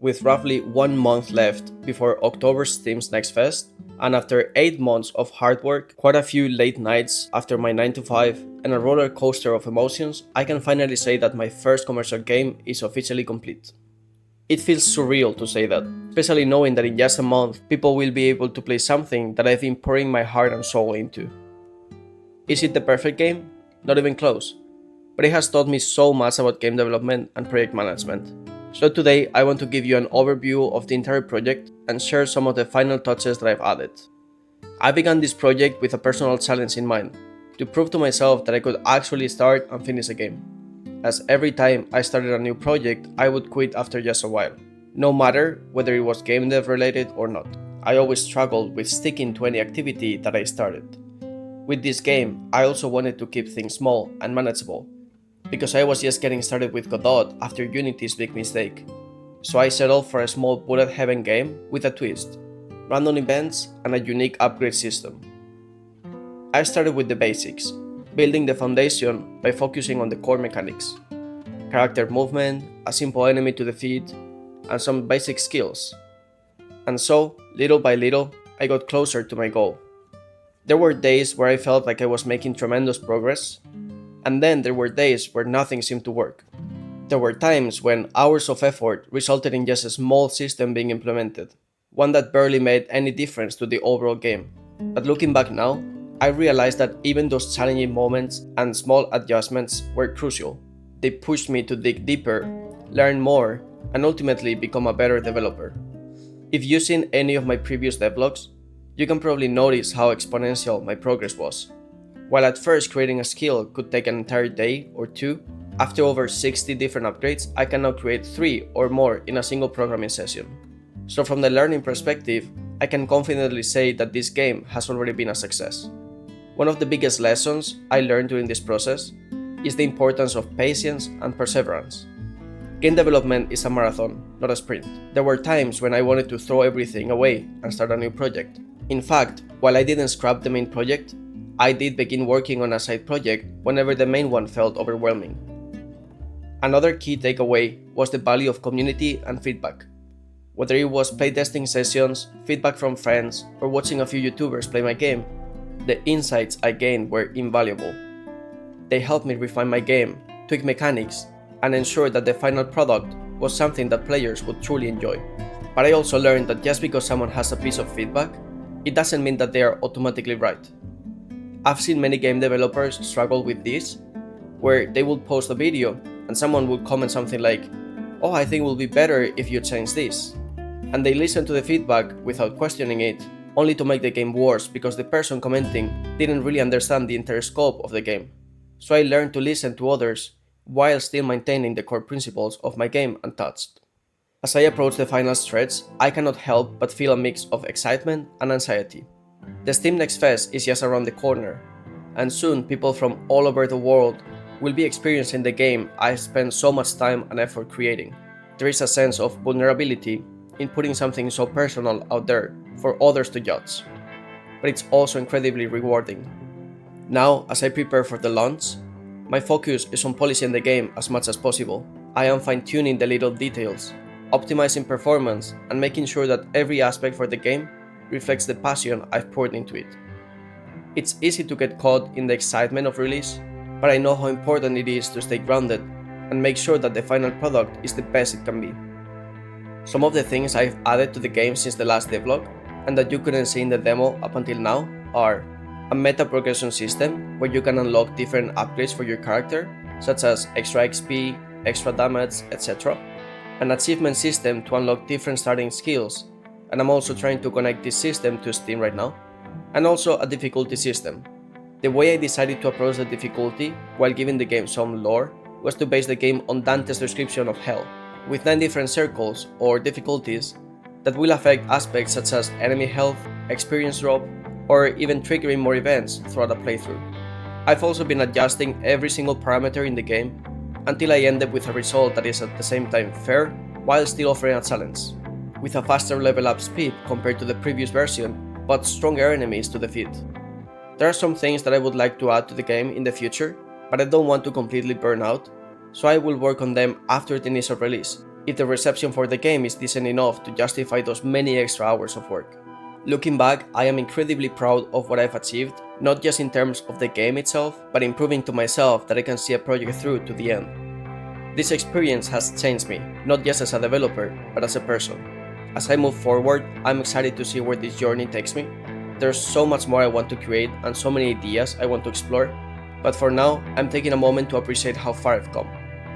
With roughly 1 month left before October's Steam's Next Fest, and after 8 months of hard work, quite a few late nights after my 9 to 5, and a roller coaster of emotions, I can finally say that my first commercial game is officially complete. It feels surreal to say that, especially knowing that in just a month, people will be able to play something that I've been pouring my heart and soul into. Is it the perfect game? Not even close. But it has taught me so much about game development and project management. So today I want to give you an overview of the entire project and share some of the final touches that I've added. I began this project with a personal challenge in mind, to prove to myself that I could actually start and finish a game. As every time I started a new project, I would quit after just a while. No matter whether it was game dev related or not, I always struggled with sticking to any activity that I started. With this game, I also wanted to keep things small and manageable, because I was just getting started with Godot after Unity's big mistake. So I settled for a small bullet heaven game with a twist, random events, and a unique upgrade system. I started with the basics, building the foundation by focusing on the core mechanics, character movement, a simple enemy to defeat, and some basic skills. And so, little by little, I got closer to my goal. There were days where I felt like I was making tremendous progress, and then there were days where nothing seemed to work. There were times when hours of effort resulted in just a small system being implemented, one that barely made any difference to the overall game. But looking back now, I realized that even those challenging moments and small adjustments were crucial. They pushed me to dig deeper, learn more, and ultimately become a better developer. If you've seen any of my previous devlogs, you can probably notice how exponential my progress was. While at first creating a skill could take an entire day or two, after over 60 different upgrades, I can now create 3 or more in a single programming session. So from the learning perspective, I can confidently say that this game has already been a success. One of the biggest lessons I learned during this process is the importance of patience and perseverance. Game development is a marathon, not a sprint. There were times when I wanted to throw everything away and start a new project. In fact, while I didn't scrap the main project, I did begin working on a side project whenever the main one felt overwhelming. Another key takeaway was the value of community and feedback. Whether it was playtesting sessions, feedback from friends, or watching a few YouTubers play my game, the insights I gained were invaluable. They helped me refine my game, tweak mechanics, and ensure that the final product was something that players would truly enjoy. But I also learned that just because someone has a piece of feedback, it doesn't mean that they are automatically right. I've seen many game developers struggle with this, where they will post a video and someone will comment something like, "Oh, I think it will be better if you change this." And they listen to the feedback without questioning it, only to make the game worse because the person commenting didn't really understand the entire scope of the game. So I learned to listen to others while still maintaining the core principles of my game untouched. As I approach the final stretch, I cannot help but feel a mix of excitement and anxiety. The Steam Next Fest is just around the corner, and soon people from all over the world will be experiencing the game I've spent so much time and effort creating. There is a sense of vulnerability in putting something so personal out there for others to judge, but it's also incredibly rewarding. Now, as I prepare for the launch, my focus is on polishing the game as much as possible. I am fine-tuning the little details, optimizing performance, and making sure that every aspect for the game reflects the passion I've poured into it. It's easy to get caught in the excitement of release, but I know how important it is to stay grounded and make sure that the final product is the best it can be. Some of the things I've added to the game since the last devlog, and that you couldn't see in the demo up until now, are a meta progression system where you can unlock different upgrades for your character, such as extra XP, extra damage, etc. An achievement system to unlock different starting skills, and I'm also trying to connect this system to Steam right now, and also a difficulty system. The way I decided to approach the difficulty while giving the game some lore was to base the game on Dante's description of hell, with 9 different circles or difficulties that will affect aspects such as enemy health, experience drop, or even triggering more events throughout a playthrough. I've also been adjusting every single parameter in the game until I ended with a result that is at the same time fair while still offering a challenge, with a faster level up speed compared to the previous version, but stronger enemies to defeat. There are some things that I would like to add to the game in the future, but I don't want to completely burn out, so I will work on them after the initial release. if the reception for the game is decent enough to justify those many extra hours of work. Looking back, I am incredibly proud of what I've achieved, not just in terms of the game itself, but in proving to myself that I can see a project through to the end. This experience has changed me, not just as a developer, but as a person. As I move forward, I'm excited to see where this journey takes me. There's so much more I want to create and so many ideas I want to explore, but for now, I'm taking a moment to appreciate how far I've come.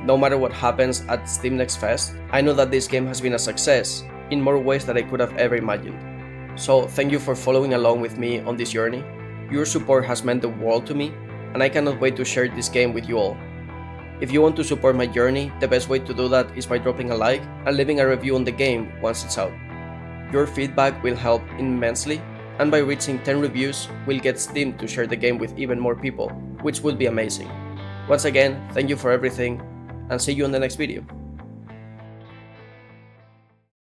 No matter what happens at Steam Next Fest, I know that this game has been a success in more ways than I could have ever imagined. So thank you for following along with me on this journey. Your support has meant the world to me, and I cannot wait to share this game with you all. If you want to support my journey, the best way to do that is by dropping a like and leaving a review on the game once it's out. Your feedback will help immensely, and by reaching 10 reviews, we'll get Steam to share the game with even more people, which would be amazing. Once again, thank you for everything, and see you in the next video.